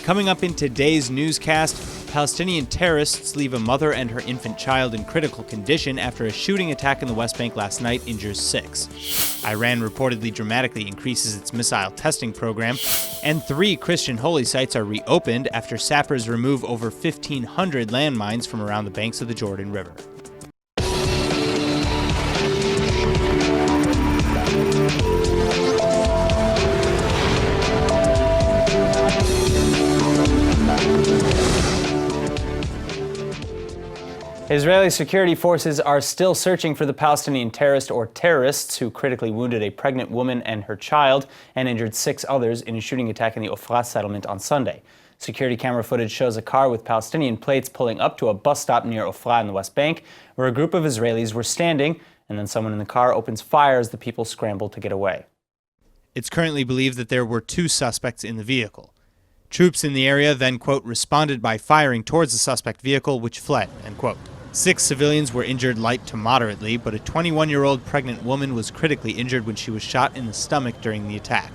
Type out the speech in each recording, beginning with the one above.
Coming up in today's newscast, Palestinian terrorists leave a mother and her infant child in critical condition after a shooting attack in the West Bank last night injures 6. Iran reportedly dramatically increases its missile testing program, and 3 Christian holy sites are reopened after sappers remove over 1,500 landmines from around the banks of the Jordan River. Israeli security forces are still searching for the Palestinian terrorist or terrorists who critically wounded a pregnant woman and her child and injured 6 others in a shooting attack in the Ofra settlement on Sunday. Security camera footage shows a car with Palestinian plates pulling up to a bus stop near Ofra in the West Bank, where a group of Israelis were standing, and then someone in the car opens fire as the people scramble to get away. It's currently believed that there were 2 suspects in the vehicle. Troops in the area then, quote, responded by firing towards the suspect vehicle, which fled, end quote. 6 civilians were injured light to moderately, but a 21-year-old pregnant woman was critically injured when she was shot in the stomach during the attack.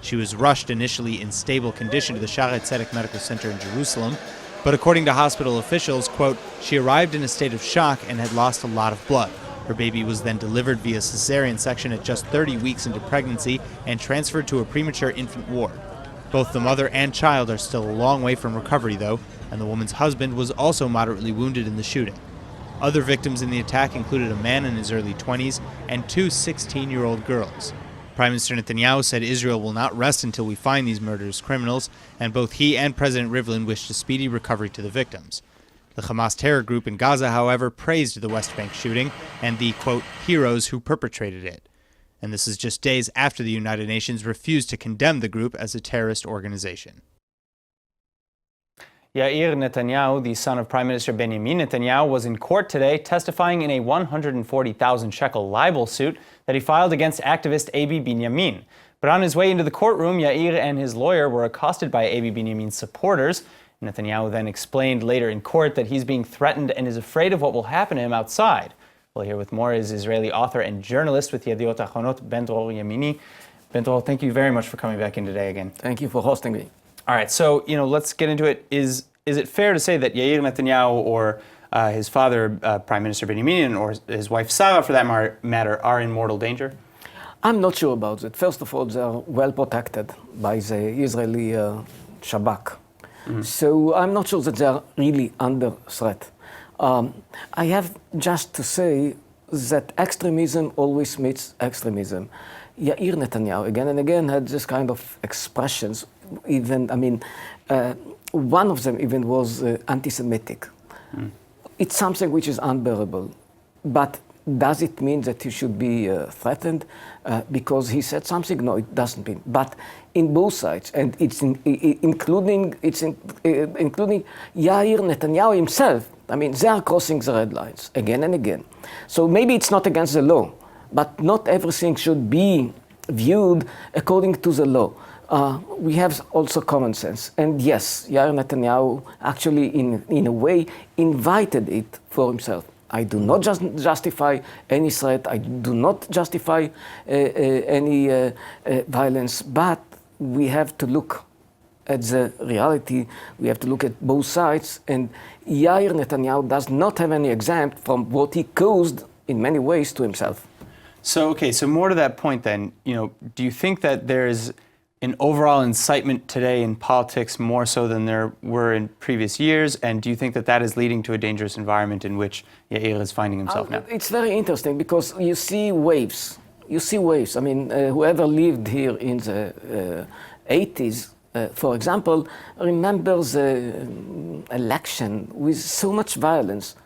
She was rushed initially in stable condition to the Shaare Tzedek Medical Center in Jerusalem, but according to hospital officials, quote, she arrived in a state of shock and had lost a lot of blood. Her baby was then delivered via cesarean section at just 30 weeks into pregnancy and transferred to a premature infant ward. Both the mother and child are still a long way from recovery, though, and the woman's husband was also moderately wounded in the shooting. Other victims in the attack included a man in his early 20s and 2 16-year-old girls. Prime Minister Netanyahu said Israel will not rest until we find these murderous criminals, and both he and President Rivlin wished a speedy recovery to the victims. The Hamas terror group in Gaza, however, praised the West Bank shooting and the, quote, heroes who perpetrated it. And this is just days after the United Nations refused to condemn the group as a terrorist organization. Yair Netanyahu, the son of Prime Minister Benjamin Netanyahu, was in court today testifying in a 140,000 shekel libel suit that he filed against activist Abi Binyamin. But on his way into the courtroom, Yair and his lawyer were accosted by Abi Binyamin's supporters. Netanyahu then explained later in court that he's being threatened and is afraid of what will happen to him outside. Well, here with more is Israeli author and journalist with Yediot Achronot, Ben-Dror Yamini. Ben-Dror, thank you very much for coming back in today again. Thank you for hosting me. All right, so, let's get into it. Is it fair to say that Yair Netanyahu or his father, Prime Minister Benjamin, or his wife Sarah, for that matter, are in mortal danger? I'm not sure about that. First of all, they are well protected by the Israeli Shabak. Mm-hmm. So I'm not sure that they are really under threat. I have just to say that extremism always meets extremism. Yair Netanyahu, again and again, had this kind of expressions. Even, one of them even was anti-Semitic. Mm. It's something which is unbearable. But does it mean that he should be threatened because he said something? No, it doesn't mean. But in both sides, and including Yair Netanyahu himself, they are crossing the red lines again and again. So maybe it's not against the law, but not everything should be viewed according to the law. We have also common sense. And yes, Yair Netanyahu actually, in a way, invited it for himself. I do not justify any threat. I do not justify any violence. But we have to look at the reality. We have to look at both sides. And Yair Netanyahu does not have any exempt from what he caused in many ways to himself. So more to that point then, do you think that there's an overall incitement today in politics more so than there were in previous years? And do you think that is leading to a dangerous environment in which Yair is finding himself now? It's very interesting because you see waves. Whoever lived here in the 80s, for example, remembers the election with so much violence.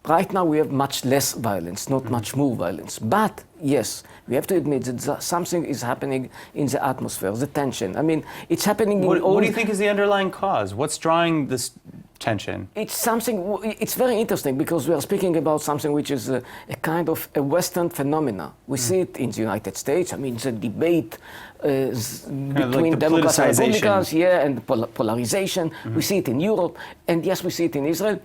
Right now we have much less violence, not much more violence. But yes, we have to admit that something is happening in the atmosphere, the tension. It's happening in all... What do you think is the underlying cause? What's drawing this tension? It's very interesting because we are speaking about something which is a kind of a Western phenomena. We see it in the United States. The debate between Democrats and Republicans, and polarization. Mm-hmm. We see it in Europe, and yes, we see it in Israel.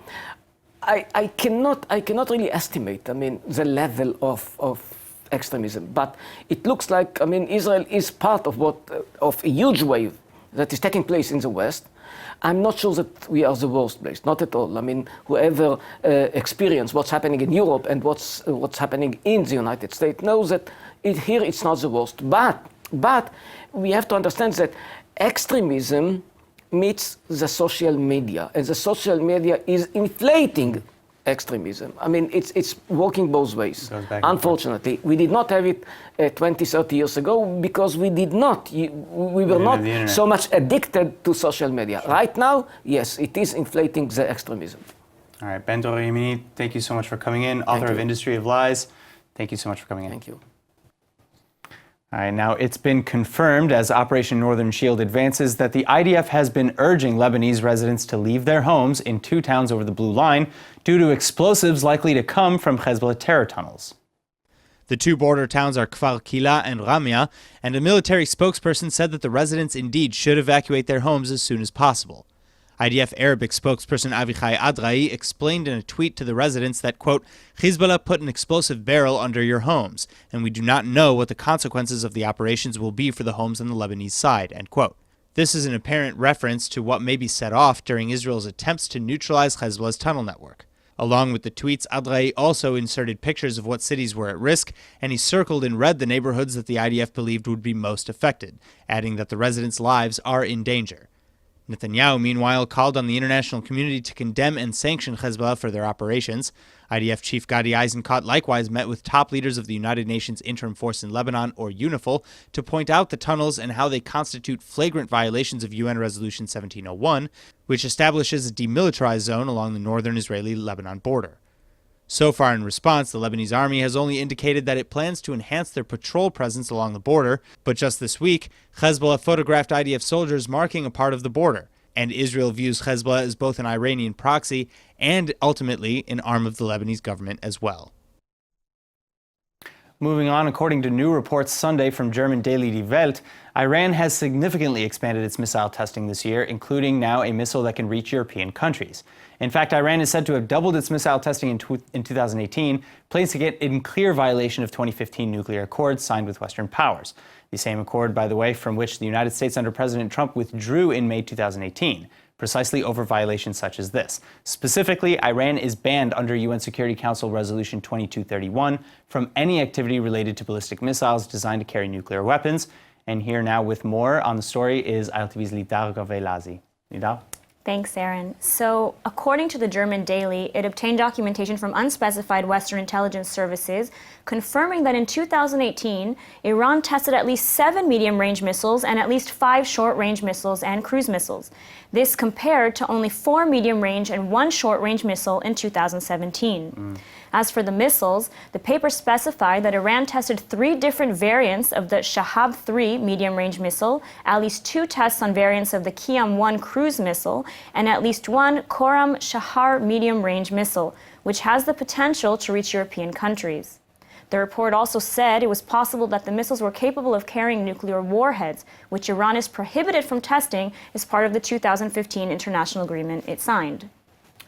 I cannot really estimate, the level of extremism, but it looks like, Israel is part of a huge wave that is taking place in the West, I'm not sure that we are the worst place, not at all. I mean, whoever experienced what's happening in Europe and what's happening in the United States knows that here it's not the worst. But we have to understand that extremism meets the social media, and the social media is inflating extremism. I mean, it's working both ways. Unfortunately, we did not have it 20, 30 years ago because we were not so much addicted to social media. Right now, yes, it is inflating the extremism. All right, Ben Dor-Yamini, thank you so much for coming in, author of Industry of Lies. Thank you so much for coming in. Thank you. All right, now it's been confirmed as Operation Northern Shield advances that the IDF has been urging Lebanese residents to leave their homes in 2 towns over the Blue Line due to explosives likely to come from Hezbollah terror tunnels. The 2 border towns are Kfar Kila and Ramia, and a military spokesperson said that the residents indeed should evacuate their homes as soon as possible. IDF Arabic spokesperson Avichai Adrai explained in a tweet to the residents that, quote, Hezbollah put an explosive barrel under your homes, and we do not know what the consequences of the operations will be for the homes on the Lebanese side, end quote. This is an apparent reference to what may be set off during Israel's attempts to neutralize Hezbollah's tunnel network. Along with the tweets, Adrai also inserted pictures of what cities were at risk, and he circled in red the neighborhoods that the IDF believed would be most affected, adding that the residents' lives are in danger. Netanyahu, meanwhile, called on the international community to condemn and sanction Hezbollah for their operations. IDF Chief Gadi Eisenkot likewise met with top leaders of the United Nations Interim Force in Lebanon, or UNIFIL, to point out the tunnels and how they constitute flagrant violations of UN Resolution 1701, which establishes a demilitarized zone along the northern Israeli-Lebanon border. So far in response, the Lebanese army has only indicated that it plans to enhance their patrol presence along the border, but just this week, Hezbollah photographed IDF soldiers marking a part of the border, and Israel views Hezbollah as both an Iranian proxy and ultimately an arm of the Lebanese government as well. Moving on, according to new reports Sunday from German daily Die Welt, Iran has significantly expanded its missile testing this year, including now a missile that can reach European countries. In fact, Iran is said to have doubled its missile testing in 2018, placing it in clear violation of 2015 nuclear accords signed with Western powers. The same accord, by the way, from which the United States under President Trump withdrew in May 2018, precisely over violations such as this. Specifically, Iran is banned under UN Security Council Resolution 2231 from any activity related to ballistic missiles designed to carry nuclear weapons. And here now with more on the story is ILTV's Lidar Gavelazi. Lidar? Thanks, Aaron. So, according to the German Daily, it obtained documentation from unspecified Western intelligence services confirming that in 2018, Iran tested at least 7 medium-range missiles and at least 5 short-range missiles and cruise missiles. This compared to only 4 medium-range and 1 short-range missile in 2017. As for the missiles, the paper specified that Iran tested 3 different variants of the Shahab-3 medium-range missile, at least 2 tests on variants of the Qiyam-1 cruise missile, and at least 1 Khorram Shahar medium-range missile, which has the potential to reach European countries. The report also said it was possible that the missiles were capable of carrying nuclear warheads, which Iran is prohibited from testing as part of the 2015 international agreement it signed.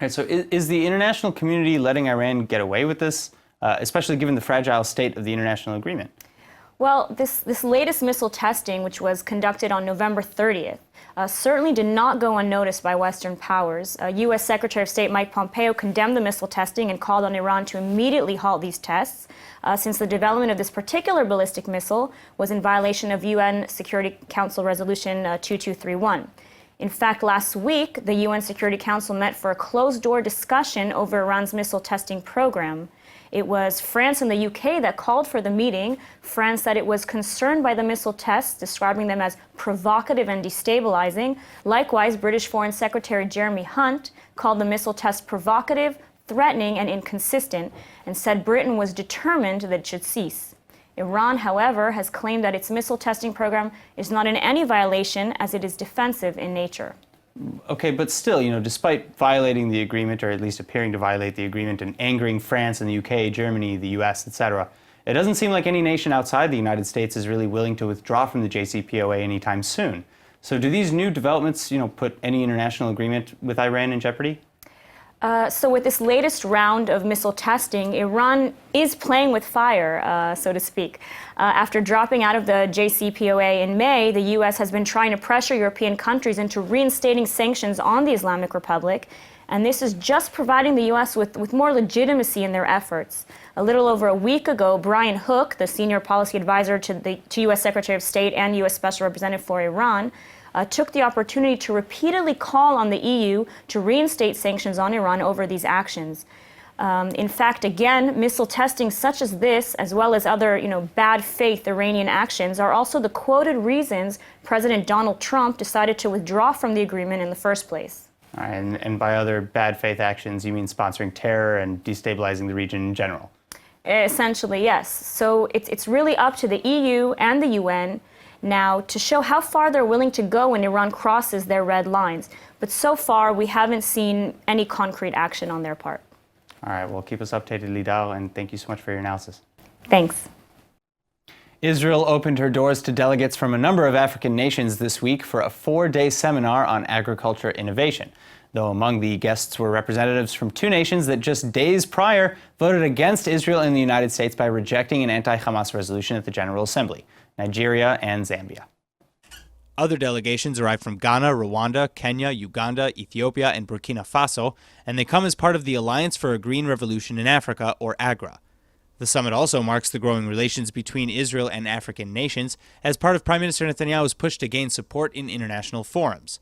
Right, so is the international community letting Iran get away with this, especially given the fragile state of the international agreement? Well, this latest missile testing, which was conducted on November 30th, certainly did not go unnoticed by Western powers. U.S. Secretary of State Mike Pompeo condemned the missile testing and called on Iran to immediately halt these tests, since the development of this particular ballistic missile was in violation of UN Security Council Resolution 2231. In fact, last week, the UN Security Council met for a closed-door discussion over Iran's missile testing program. It was France and the UK that called for the meeting. France said it was concerned by the missile tests, describing them as provocative and destabilizing. Likewise, British Foreign Secretary Jeremy Hunt called the missile test provocative, threatening, and inconsistent, and said Britain was determined that it should cease. Iran, however, has claimed that its missile testing program is not in any violation, as it is defensive in nature. Okay, but still, despite violating the agreement, or at least appearing to violate the agreement and angering France and the UK, Germany, the US, etc., it doesn't seem like any nation outside the United States is really willing to withdraw from the JCPOA anytime soon. So do these new developments, put any international agreement with Iran in jeopardy? So with this latest round of missile testing, Iran is playing with fire, so to speak. After dropping out of the JCPOA in May, the U.S. has been trying to pressure European countries into reinstating sanctions on the Islamic Republic. And this is just providing the U.S. with more legitimacy in their efforts. A little over a week ago, Brian Hook, the senior policy advisor to U.S. Secretary of State and U.S. Special Representative for Iran, took the opportunity to repeatedly call on the EU to reinstate sanctions on Iran over these actions. In fact, again, missile testing such as this, as well as other, bad faith Iranian actions, are also the quoted reasons President Donald Trump decided to withdraw from the agreement in the first place. All right, and by other bad faith actions, you mean sponsoring terror and destabilizing the region in general? Essentially, yes. So it's really up to the EU and the UN now to show how far they're willing to go when Iran crosses their red lines. But so far, we haven't seen any concrete action on their part. All right, well, keep us updated, Lidal, and thank you so much for your analysis. Thanks. Israel opened her doors to delegates from a number of African nations this week for a 4-day seminar on agriculture innovation, though among the guests were representatives from 2 nations that just days prior voted against Israel and the United States by rejecting an anti-Hamas resolution at the General Assembly, Nigeria and Zambia. Other delegations arrived from Ghana, Rwanda, Kenya, Uganda, Ethiopia, and Burkina Faso, and they come as part of the Alliance for a Green Revolution in Africa, or AGRA. The summit also marks the growing relations between Israel and African nations as part of Prime Minister Netanyahu's push to gain support in international forums.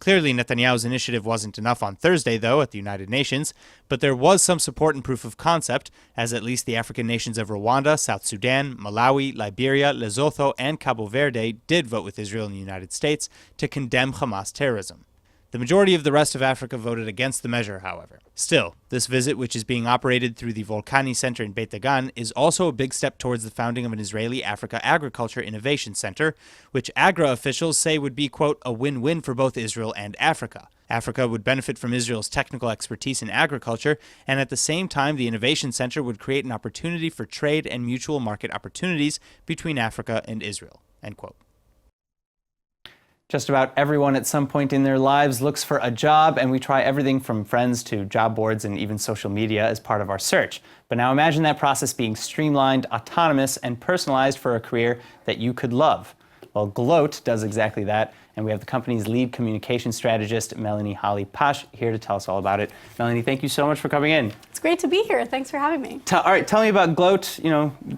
Clearly, Netanyahu's initiative wasn't enough on Thursday, though, at the United Nations, but there was some support and proof of concept, as at least the African nations of Rwanda, South Sudan, Malawi, Liberia, Lesotho, and Cabo Verde did vote with Israel and the United States to condemn Hamas terrorism. The majority of the rest of Africa voted against the measure, however. Still, this visit, which is being operated through the Volcani Center in Beit Dagan, is also a big step towards the founding of an Israeli Africa Agriculture Innovation Center, which AGRA officials say would be, quote, a win-win for both Israel and Africa. Africa would benefit from Israel's technical expertise in agriculture, and at the same time, the Innovation Center would create an opportunity for trade and mutual market opportunities between Africa and Israel, end quote. Just about everyone at some point in their lives looks for a job, and we try everything from friends to job boards and even social media as part of our search. But now imagine that process being streamlined, autonomous, and personalized for a career that you could love. Well, Gloat does exactly that, and we have the company's lead communication strategist, Melanie Holly-Pash, here to tell us all about it. Melanie, thank you so much for coming in. It's great to be here. Thanks for having me. All right, tell me about Gloat,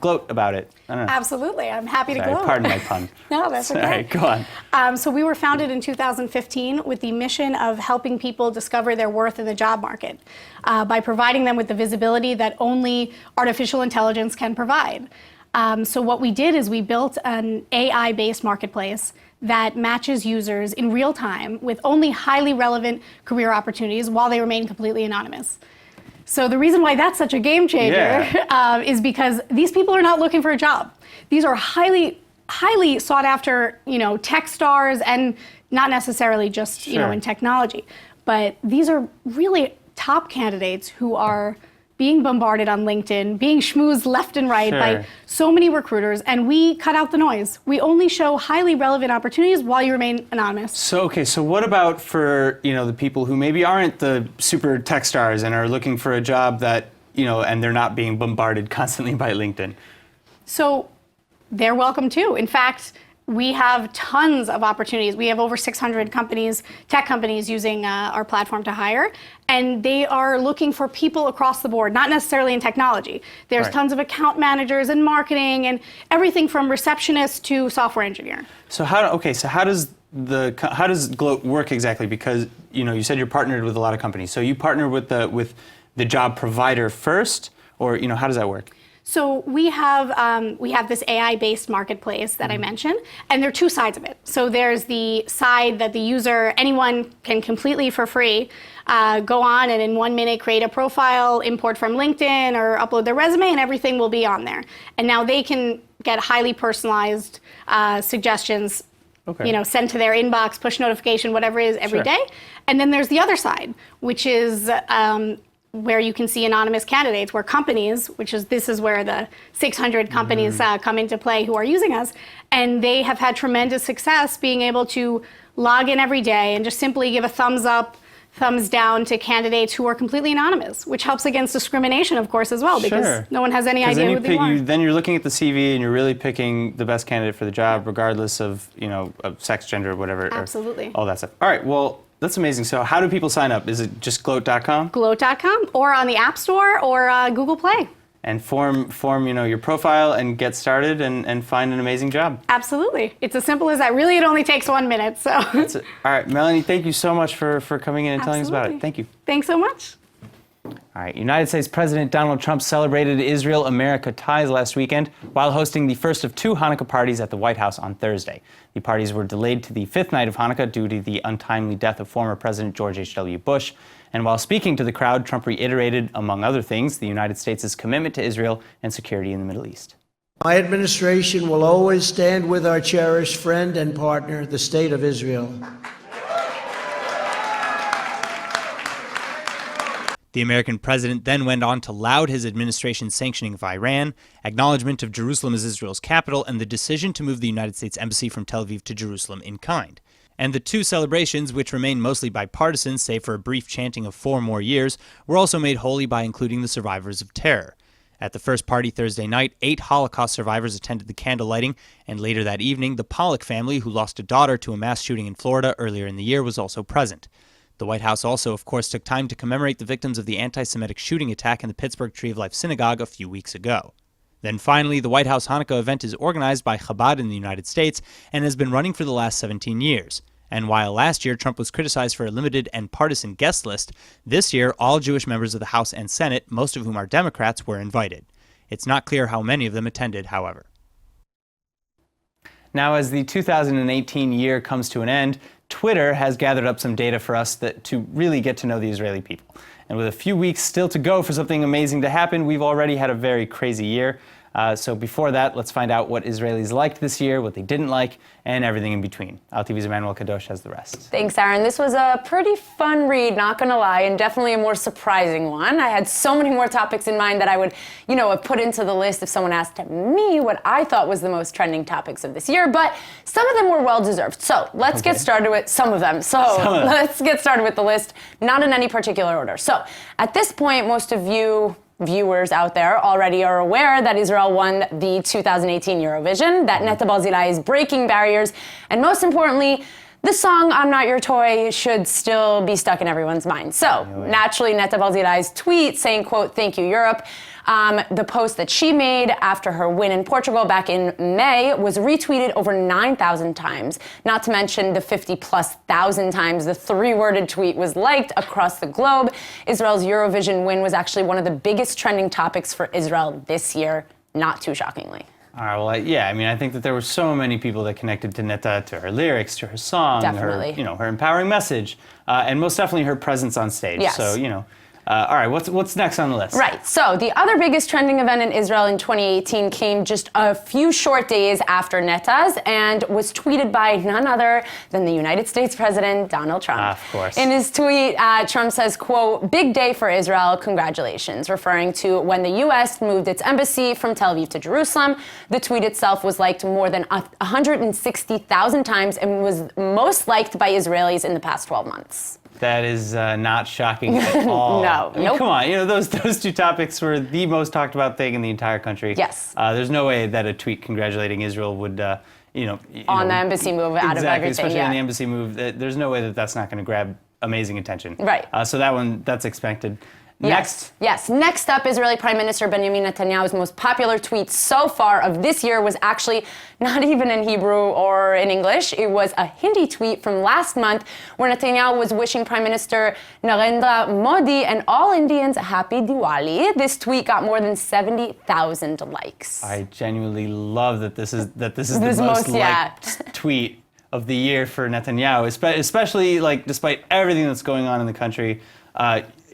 gloat about it. I don't know. Absolutely. I'm happy to gloat. Pardon my pun. No, that's okay. All right, go on. So we were founded in 2015 with the mission of helping people discover their worth in the job market by providing them with the visibility that only artificial intelligence can provide. So what we did is we built an AI-based marketplace that matches users in real time with only highly relevant career opportunities while they remain completely anonymous. So the reason why that's such a game changer is because these people are not looking for a job. These are highly sought after, tech stars, and not necessarily just, in technology. But these are really top candidates who are being bombarded on LinkedIn, being schmoozed left and right by so many recruiters, and we cut out the noise. We only show highly relevant opportunities while you remain anonymous. So what about for, the people who maybe aren't the super tech stars and are looking for a job that, and they're not being bombarded constantly by LinkedIn? So they're welcome too. In fact, we have tons of opportunities. We have over 600 companies, tech companies, using our platform to hire, and they are looking for people across the board, not necessarily in technology. There's tons of account managers and marketing and everything from receptionist to software engineer. So how does Gloat work exactly? Because you said you're partnered with a lot of companies. So you partner with the job provider first, or how does that work? So we have this AI-based marketplace that I mentioned, and there are 2 sides of it. So there's the side that the user, anyone can completely for free go on and in 1 minute create a profile, import from LinkedIn, or upload their resume, and everything will be on there. And now they can get highly personalized suggestions, sent to their inbox, push notification, whatever it is, every day. And then there's the other side, which is where you can see anonymous candidates, where companies, this is where the 600 companies come into play who are using us, and they have had tremendous success being able to log in every day and just simply give a thumbs up, thumbs down to candidates who are completely anonymous, which helps against discrimination, of course, as well, because no one has any idea who they are. Then you're looking at the CV and you're really picking the best candidate for the job, regardless of, of sex, gender, whatever. Absolutely. All that stuff. All right, well, that's amazing. So how do people sign up? Is it just gloat.com? Gloat.com, or on the App Store or Google Play. And form your profile and get started and find an amazing job. Absolutely. It's as simple as that. Really, it only takes 1 minute. So. That's it. All right, Melanie, thank you so much for coming in and telling us about it. Thank you. Thanks so much. All right, United States President Donald Trump celebrated Israel-America ties last weekend while hosting the first of 2 Hanukkah parties at the White House on Thursday. The parties were delayed to the 5th night of Hanukkah due to the untimely death of former President George H.W. Bush. And while speaking to the crowd, Trump reiterated, among other things, the United States' commitment to Israel and security in the Middle East. My administration will always stand with our cherished friend and partner, the State of Israel. The American president then went on to laud his administration's sanctioning of Iran, acknowledgement of Jerusalem as Israel's capital, and the decision to move the United States Embassy from Tel Aviv to Jerusalem in kind. And the 2 celebrations, which remain mostly bipartisan, save for a brief chanting of 4 more years, were also made holy by including the survivors of terror. At the first party Thursday night, 8 Holocaust survivors attended the candle lighting, and later that evening, the Pollock family, who lost a daughter to a mass shooting in Florida earlier in the year, was also present. The White House also, of course, took time to commemorate the victims of the anti-Semitic shooting attack in the Pittsburgh Tree of Life Synagogue a few weeks ago. Then finally, the White House Hanukkah event is organized by Chabad in the United States and has been running for the last 17 years. And while last year Trump was criticized for a limited and partisan guest list, this year all Jewish members of the House and Senate, most of whom are Democrats, were invited. It's not clear how many of them attended, however. Now, as the 2018 year comes to an end, Twitter has gathered up some data for us to really get to know the Israeli people. And with a few weeks still to go for something amazing to happen, we've already had a very crazy year. So before that, let's find out what Israelis liked this year, what they didn't like, and everything in between. AlTV's Emmanuel Kadosh has the rest. Thanks, Aaron. This was a pretty fun read, not going to lie, and definitely a more surprising one. I had so many more topics in mind that I would, have put into the list if someone asked me what I thought was the most trending topics of this year, but some of them were well-deserved. So let's get started with some of them. Let's get started with the list, not in any particular order. So at this point, most of you viewers out there already are aware that Israel won the 2018 Eurovision, that Netta Barzilai is breaking barriers, and most importantly, the song I'm Not Your Toy should still be stuck in everyone's mind. So, naturally, Netta Barzilai's tweet saying, quote, "Thank you, Europe," the post that she made after her win in Portugal back in May was retweeted over 9,000 times, not to mention the 50,000+ times the 3-worded tweet was liked across the globe. Israel's Eurovision win was actually one of the biggest trending topics for Israel this year, not too shockingly. All right, well, I think that there were so many people that connected to Netta, to her lyrics, to her song, definitely. her empowering message, and most definitely her presence on stage. Yes. So, all right, what's next on the list? Right, so the other biggest trending event in Israel in 2018 came just a few short days after Netta's and was tweeted by none other than the United States President, Donald Trump. Of course. In his tweet, Trump says, quote, "Big day for Israel, congratulations," referring to when the U.S. moved its embassy from Tel Aviv to Jerusalem. The tweet itself was liked more than 160,000 times and was most liked by Israelis in the past 12 months. That is not shocking at all. No. I mean, come on, those 2 topics were the most talked about thing in the entire country. Yes. There's no way that a tweet congratulating Israel would, on the embassy move out of everything. Especially on the embassy move. There's no way that that's not going to grab amazing attention. Right. So that's expected. Next up, Israeli Prime Minister Benjamin Netanyahu's most popular tweet so far of this year was actually not even in Hebrew or in English. It was a Hindi tweet from last month where Netanyahu was wishing Prime Minister Narendra Modi and all Indians a happy Diwali. This tweet got more than 70,000 likes. I genuinely love that this is the most liked tweet of the year for Netanyahu, especially despite everything that's going on in the country.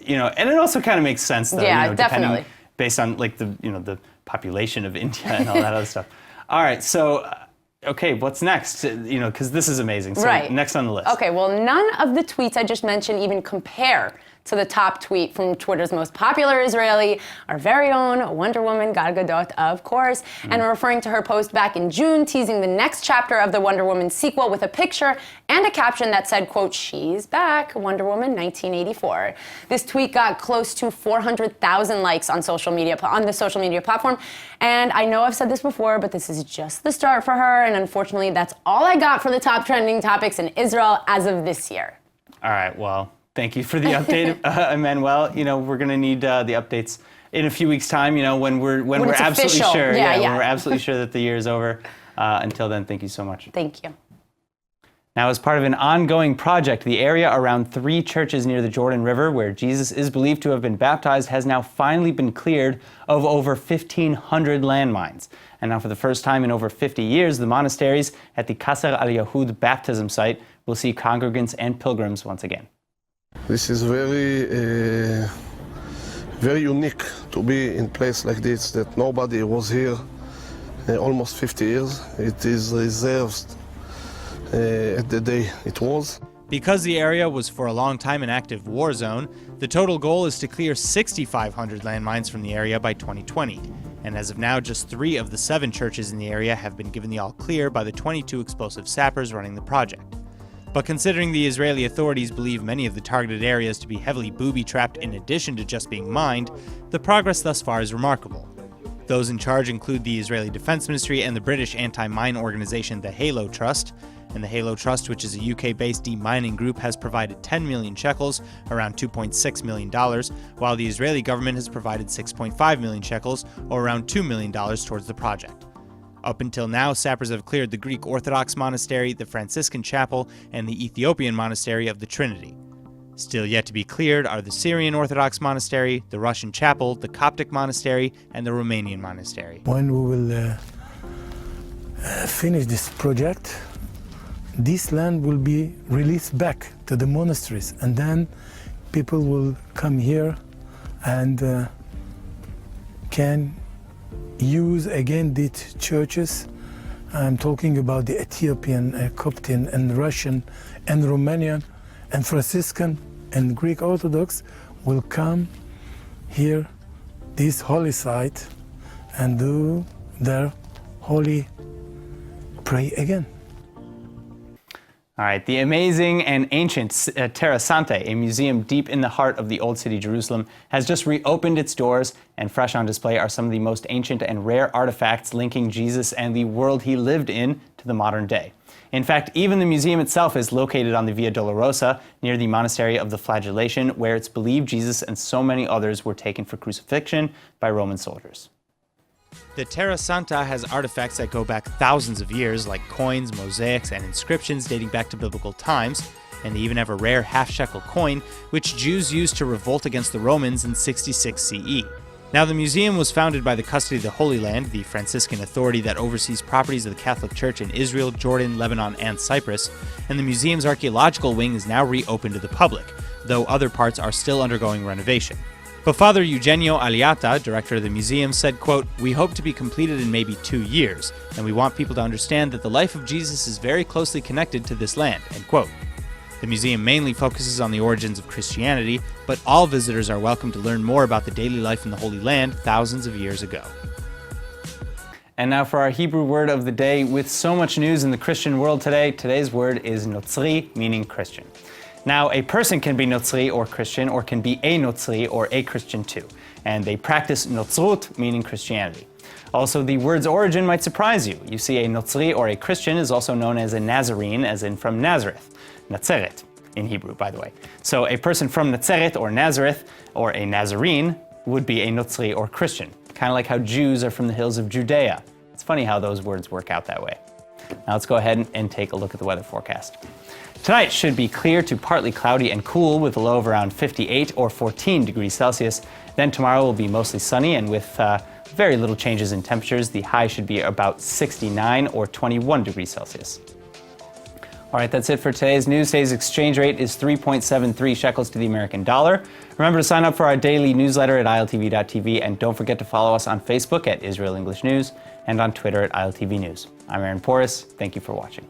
And it also kind of makes sense, though. Definitely. Based on the population of India and all that other stuff. All right, so okay, what's next? Because this is amazing. So right. Next on the list. Okay, well, none of the tweets I just mentioned even compare to the top tweet from Twitter's most popular Israeli, our very own Wonder Woman Gal Gadot, of course, and referring to her post back in June, teasing the next chapter of the Wonder Woman sequel with a picture and a caption that said, quote, "She's back, Wonder Woman 1984. This tweet got close to 400,000 likes on the social media platform, and I know I've said this before, but this is just the start for her, and unfortunately, that's all I got for the top trending topics in Israel as of this year. All right, well, thank you for the update, Emmanuel. You know, we're going to need the updates in a few weeks' time, you know, when we're absolutely official. sure. Yeah. When we're absolutely sure that the year is over. Until then, thank you so much. Thank you. Now, as part of an ongoing project, the area around 3 churches near the Jordan River, where Jesus is believed to have been baptized, has now finally been cleared of over 1,500 landmines. And now, for the first time in over 50 years, the monasteries at the Qasr al-Yahud baptism site will see congregants and pilgrims once again. This is very unique to be in a place like this, that nobody was here almost 50 years. It is reserved at the day it was. Because the area was for a long time an active war zone, the total goal is to clear 6,500 landmines from the area by 2020. And as of now, just 3 of the 7 churches in the area have been given the all clear by the 22 explosive sappers running the project. But considering the Israeli authorities believe many of the targeted areas to be heavily booby-trapped in addition to just being mined, the progress thus far is remarkable. Those in charge include the Israeli Defense Ministry and the British anti-mine organization the Halo Trust. And the Halo Trust, which is a UK-based demining group, has provided 10 million shekels, around $2.6 million, while the Israeli government has provided 6.5 million shekels, or around $2 million towards the project. Up until now, sappers have cleared the Greek Orthodox monastery, the Franciscan chapel, and the Ethiopian monastery of the Trinity. Still yet to be cleared are the Syrian Orthodox monastery, the Russian chapel, the Coptic monastery, and the Romanian monastery. When we will finish this project, this land will be released back to the monasteries, and then people will come here and can use again these churches. I'm talking about the Ethiopian, Coptic, and Russian, and Romanian, and Franciscan, and Greek Orthodox will come here, this holy site, and do their holy pray again. All right, the amazing and ancient Terra Santa, a museum deep in the heart of the Old City Jerusalem, has just reopened its doors, and fresh on display are some of the most ancient and rare artifacts linking Jesus and the world he lived in to the modern day. In fact, even the museum itself is located on the Via Dolorosa, near the Monastery of the Flagellation, where it's believed Jesus and so many others were taken for crucifixion by Roman soldiers. The Terra Santa has artifacts that go back thousands of years, like coins, mosaics, and inscriptions dating back to biblical times, and they even have a rare half-shekel coin, which Jews used to revolt against the Romans in 66 CE. Now, the museum was founded by the Custody of the Holy Land, the Franciscan authority that oversees properties of the Catholic Church in Israel, Jordan, Lebanon, and Cyprus, and the museum's archaeological wing is now reopened to the public, though other parts are still undergoing renovation. But Father Eugenio Aliata, director of the museum, said, quote, "We hope to be completed in maybe 2 years, and we want people to understand that the life of Jesus is very closely connected to this land," end quote. The museum mainly focuses on the origins of Christianity, but all visitors are welcome to learn more about the daily life in the Holy Land thousands of years ago. And now for our Hebrew word of the day. With so much news in the Christian world today, today's word is notzri, meaning Christian. Now, a person can be Notzri or Christian, or can be a Notzri or a Christian too, and they practice Notzrut, meaning Christianity. Also, the word's origin might surprise you. You see, a Notzri or a Christian is also known as a Nazarene, as in from Nazareth, Natzeret, in Hebrew, by the way. So a person from Natzeret or Nazareth, or a Nazarene, would be a Notzri or Christian, kind of like how Jews are from the hills of Judea. It's funny how those words work out that way. Now let's go ahead and take a look at the weather forecast. Tonight should be clear to partly cloudy and cool with a low of around 58 or 14 degrees Celsius. Then tomorrow will be mostly sunny and with very little changes in temperatures. The high should be about 69 or 21 degrees Celsius. All right, that's it for today's news. Today's exchange rate is 3.73 shekels to the American dollar. Remember to sign up for our daily newsletter at iltv.tv, and don't forget to follow us on Facebook at Israel English News and on Twitter at ILTV News. I'm Aaron Porras. Thank you for watching.